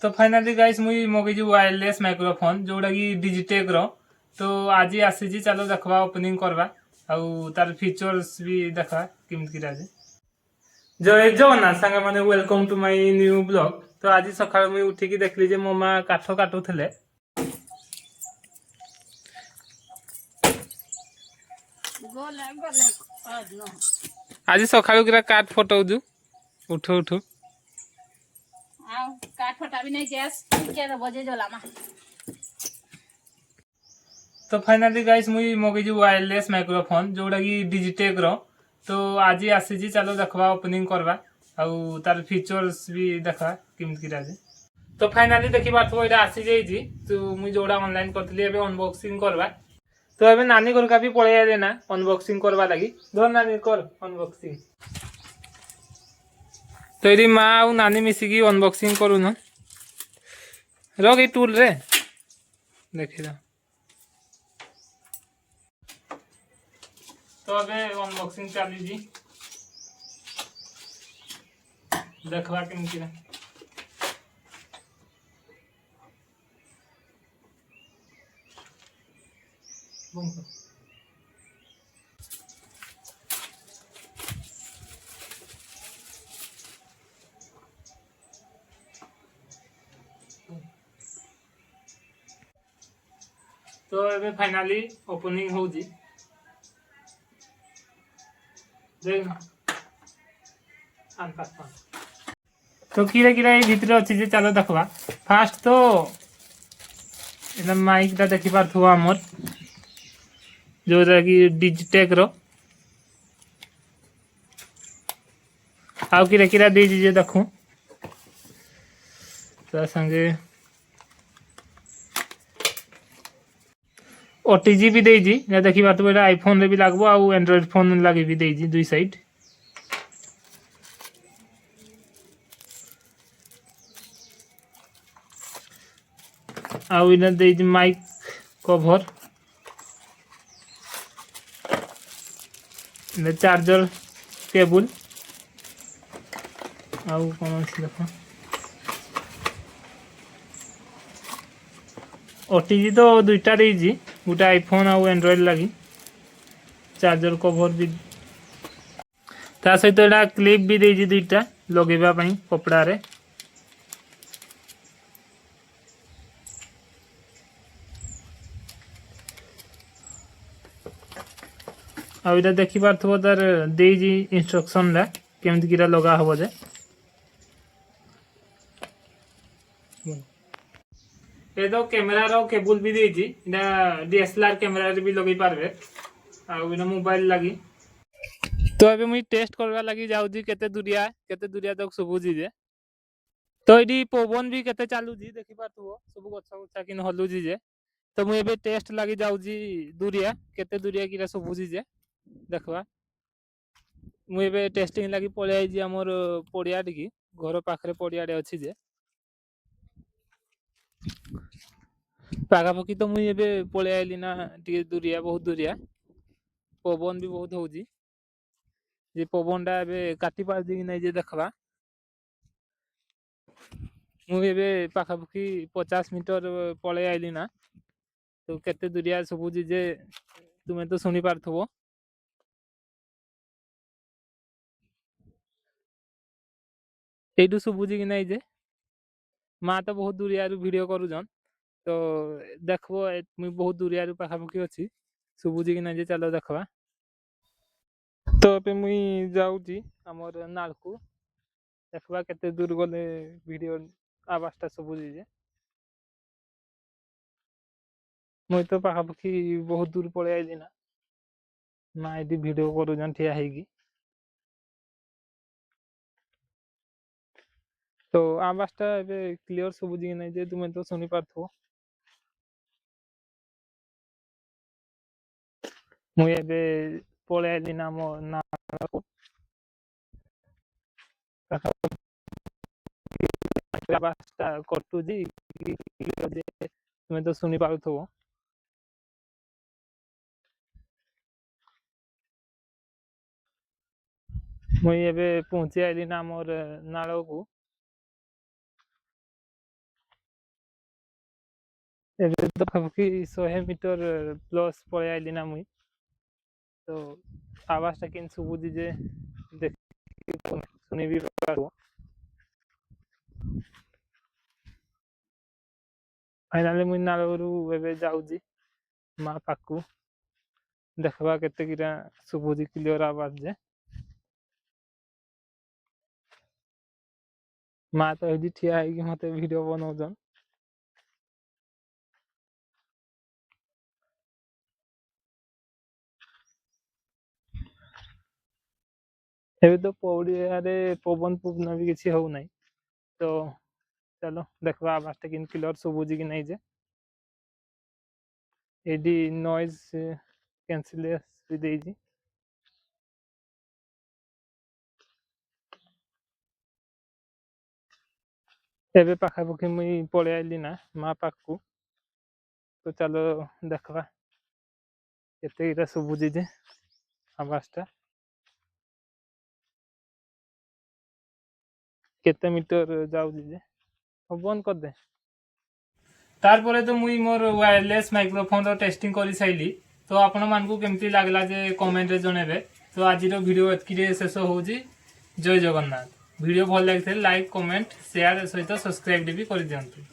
तो finally guys मुई मगेजी wireless microphone जोड़ा कि डिजिटेक रो। तो आज आसी चलो देखा ओपनिंग करवा तार फीचर्स भी देखा केमती राजे। जय जगन्नाथ सांगे माने welcome to my new blog. तो आज सकाळ मुई उठिकी देखली जे मो माँ काठ काटुले। आज सकाळू किरा काठ फटाउजु उठु उठु काठ फटा भी नहीं गैस के बजे जलामा। तो फाइनाली गाइस मुई मगेजी वायरलेस माइक्रोफोन जोड़ा कि डिजिटेक रो। तो आज आसी चलो देखा ओपनिंग करवा तार फीचर्स भी देखा केमती राजे। तो फाइनाली देखी पार्थो एटा आसी जाइजी। तो मुई जोड़ा ऑनलाइन करथली एबे अनबॉक्सिंग करवा। तो एबे नानी घर का भी पळे आले ना अनबॉक्सिंग करवा लगी। धर नानी कर अनबॉक्सिंग। तो एरी माँ और नानी मिसिकी अनबॉक्सिंग करू न रग टूल रे देखी दा। तो अबे अनबॉक्सिंग चली जी देखवा केमती रे। तो एबे फाइनाली ओपनिंग हो जी देख तो किरा किरा ये भीतर अच्छी जे चलो देखवा। फास्ट तो एला माइक टा देखि पारथु हमर जोरा कि डिजिटेक रो आउ किरा किरा दे जे देखू ता संगे ओटीजी भी देजी या देखि पारथु एटा आईफोन रे भी लागबो आउ एंड्रॉइड फोन लागि भी देजी दुई साइड। आउ इना देजी माइक कवर इना चार्जर केबल आउ कोन अछि देखो ओटीजी तो दुईटा देजी गोटे आईफोन आउ एंड्रॉइड लगी चार्जर कवर भी ता सहित एटा क्लिप भी देजी दुईटा लगेबा पई कपड़ा रे। आ इटा देखि पारथबो तार देजी इंस्ट्रक्शन रा केमति किरा लगा हबो जे। ए तो कैमरा रो केबल भी देजी इना डीएसएलआर कैमरा रे भी लगे पारबे आ इना मोबाइल लगी। तो अबे मुई टेस्ट करवा लगी जाउजी केते दूरिया तक सुबुजी जे। तो इडी पवन भी केते चालुजी देखि पारथबो सब गछ गछा किन हलुजी जे। तो मुई एबे टेस्ट लगी जाउजी दूरिया केते दूरिया किरा सुबुजी जे देखवा। मुई एबे टेस्टिंग लगी पळे आइजी हमर पडिया टिकी घर पाखरे पडियाडे अछि जे पाखापाखि। तो मुई एबे पळे आइली ना टिके दूरिया बहुत दूरिया पवन भी बहुत होउजी जे पवन टा एबे काटी पारजी कि नै जे देखवा। मुई एबे पाखापाखि 50 मीटर पळे आइली ना तो केते दूरिया सुबुजी जे तुमे तो सुनी पारथबो। एडू सुबुजी कि नै जे माँ तो बहुत दूरिया वीडियो करूजन तो देखबो मुई बहुत दूरिया पाखापाखि अछि सुबुजी कि नै जे चलो देखवा। तो पे मुई जाउजी हमर नालकू देखवा केते दूर गले वीडियो आवाजटा सुबुजी जे। मुई तो पाखापाखि बहुत दूर पळे आइली ना माँ एडी वीडियो करूजन ठिया हेगी। तो आवाजटा एबे क्लियर सुबुजी कि नै जे तुमे तो सुनी पारथबो। मुई एबे पळे आइली ना मो नालकू आवाजटा कटुजी तुमे तो सुनी पारुथबो। मुई एबे पहुंची आइली ना मोर नालकू ଏବେ ତ ପାଖାପାଖି 100 ମିଟର ପ୍ଲସ୍ ପଳେଇ ଆଇଲି ନା ମୁଇଁ ତ ଆବାଜଟା କେମିତି ଶୁଭୁଛି ଯେ ଦେଖି ଶୁଣିବି ପାରୁବ। ଫାଇନାଲି ମୁଇଁ ନାଳରୁ ଏବେ ଯାଉଛି ମା ପାଖକୁ ଦେଖବା କେତେ କିଟା ଶୁଭୁଛି କ୍ଲିୟର ଆବାଜ ଯେ। ମା ତ ଏଇଠି ଠିଆ ହେଇକି ମତେ ଭିଡିଓ ବନଉଛନ୍। ଏବେ ତ ପଡ଼ିଆରେ ପବନ ବି କିଛି ହଉନାହିଁ ତ ଚାଲ ଦେଖବା ଆବାଜଟା କେମିତି କ୍ଲିୟର ଶୁଭୁଛି କି ନାଇଁ ଯେ। ଏଇଠି ନଏଜ କ୍ୟାନସେଲେସ ବି ଦେଇଛି। ଏବେ ପାଖାପାଖି ମୁଇଁ ପଳେଇ ଆଇଲି ନା ମା ପାଖକୁ ତ ଚାଲ ଦେଖବା କେତେ ଏଇଟା ଶୁଭୁଛି ଯେ ଆବାଜଟା କେତେ ମିଟର ଯାଉଛି ଯେ। ବନ୍ଦ କରିଦେ। ତାরপরে তো মুই মোর ওয়্যারলেস মাইক্রোফোনর টেস্টিং করে সাইলি তো ଆପଣମାନଙ୍କୁ କେମିତି ଲାଗିଲା ଯେ କମେଣ୍ଟରେ ଜଣେଇବେ। ତ ଆଜିର ଭିଡ଼ିଓ ଏତିକିରେ ଶେଷ ହେଉଛି। ଜୟ ଜଗନ୍ନାଥ। ଭିଡ଼ିଓ ଭଲ ଲାଗିଥିଲେ ଲାଇକ୍ କମେଣ୍ଟ ସେୟାର ସହିତ ସବସ୍କ୍ରାଇବ୍ ବି କରିଦିଅନ୍ତୁ।